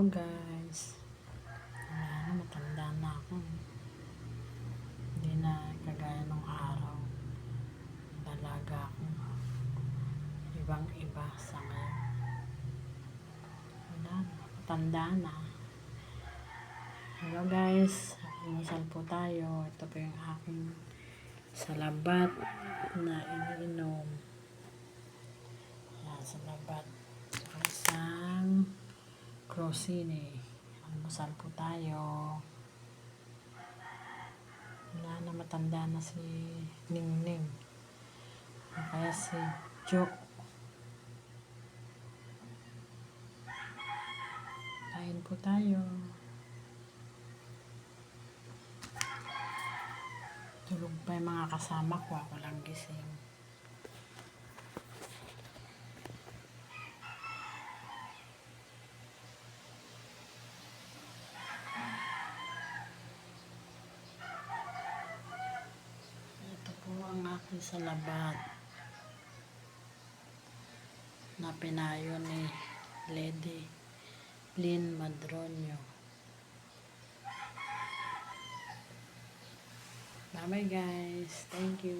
guys. Wala na, matanda na ako. Hindi na kagaya nung araw. Dalaga ako. Ibang iba sa ngayon. Wala na, matanda na. Hello guys, imusal po tayo. Ito po yung aking salabat na iniinom. Yan, salabat. Saka isang Crosini. Almusal po tayo. Wala na, matanda na si Ningning. O kaya si Jo. Kain po tayo. Tulog pa yung mga kasama ko. Ako lang gising. Ito po ang aking salabat na pinayo ni Lady Lynn Madronio. Bye bye guys. Thank you.